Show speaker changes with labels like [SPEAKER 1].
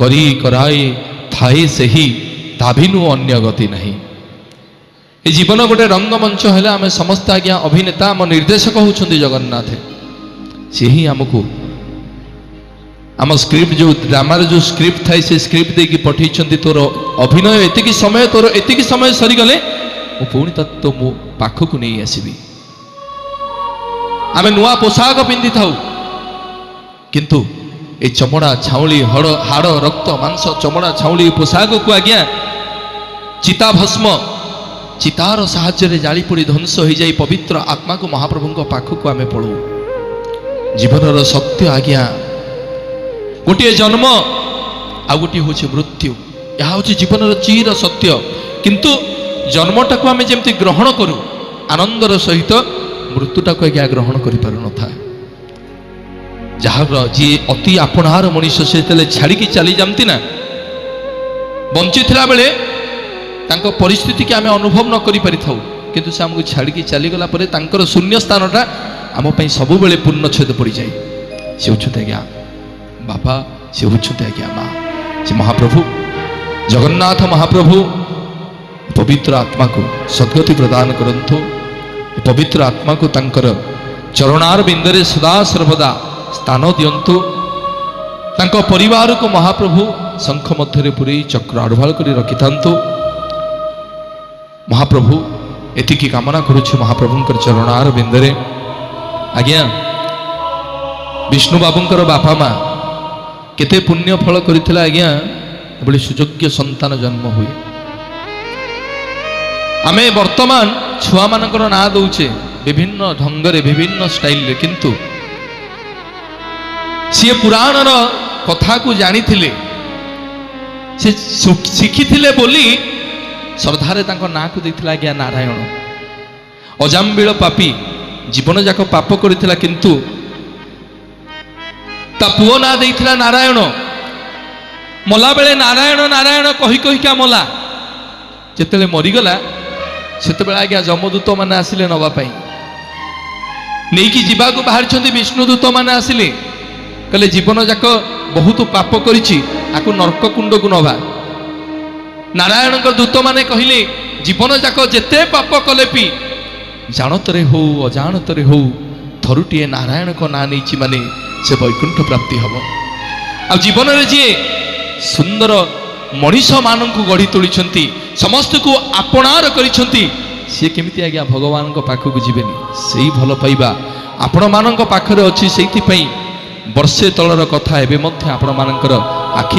[SPEAKER 1] करी कराए थाए सही ताभिनु अन्य गति नहीं। ये जीवन गोटे रंगमंच है आम समस्त आज्ञा अभिनेता आम निर्देशक होउछन्ति जगन्नाथ से ही आमको आम स्क्रिप्ट जो ड्रामार जो स्क्रिप्ट थाए से स्क्रिप्ट देकी पठेइछन्ति तोर अभिनय एतिकी समय तोर एतिकी समय सरीगले मु पुणी तत्व मो पाखक नहीं आसबि। आम नुआ पोशाक पिंधि थाउ किंतु ए चमड़ा छाउली हाड़ रक्त मांस चमड़ा छाउली पोशाक को आज्ञा चिता भस्म चितार साहाय्य जाली पोड़ी ध्वंस हो जाए पवित्र आत्मा को महाप्रभु पाखक आम पढ़ू। जीवनर सत्य आज्ञा गोटे जन्म आ गोटे हूँ मृत्यु यह हूँ जीवनर चिर सत्य किंतु जन्मटा को आम जमी ग्रहण करूँ आनंदर सहित मृत्युटा को आज्ञा ग्रहण कर पार न था। जार जी अति आपणार मनीष से छाड़ी चली जाती ना बंची बेले तांको परिस्थिति की आम अनुभव न करि पारि थाउ किंतु से आमको छाड़ी चलीगला शून्य स्थानटा आम सब बेले पूर्णच्छेद पड़ जाए। से होते आज्ञा बापा से होते आज्ञा माँ से महाप्रभु जगन्नाथ महाप्रभु पवित्र आत्मा को सद्गति प्रदान करंतु पवित्र आत्मा को तांकर चरणार बिंदरे सदा सर्वदा स्थान दियंतु। तांको परिवार को महाप्रभु शंख मध्य पूरी चक्र आढ़वाल कर रखिथांतु। महाप्रभु एतिकी कामना करुछु महाप्रभुंकर चरणार बिंदरे आज्ञा विष्णु बाबूंकर बापा माँ केते पुण्य फल करिथिला आज्ञा एभली सुयोग्य संतान जन्म हुए। आमे वर्तमान छुआ मानकर ना दौचे विभिन्न ढंगरे विभिन्न स्टाइल रे किंतु सी पुराणर कथा को जानी थिले से शिखी थिले बोली श्रद्धारे तांको ना को देथिला आज्ञा नारायण। अजाम्बिल पापी जीवन जाक पाप करिथिला किंतु ता पुओ ना देथिला नारायण। मला बेले नारायण नारायण कही कही क्या मला जेतेले मरीगला सेते बेले आज्ञा जमदूत माने आसिले नवा पई नेकी जीवा को बाहर छंती विष्णुदूत माने आसिले कहले जीवन जाक बहुत पाप करिछि आकु नरक कुंड को नवा। नारायण दूत माने कहले जीवन जाक जेते पाप कले पी जानतरे हो अजाणतरे हो थरुटीए नारायण को ना नहीं माने से वैकुंठ प्राप्ति हम। आ जीवन रे जी सुंदर मनीष मान को गढ़ी तोली समस्त को आपणार करिछंती सी केमिति आज्ञा भगवान को पाखक जीवेनी से भल पाइबा आपण मान पाखरे अच्छी से वर्षे तलर कथा एवं आपण मानकर आखि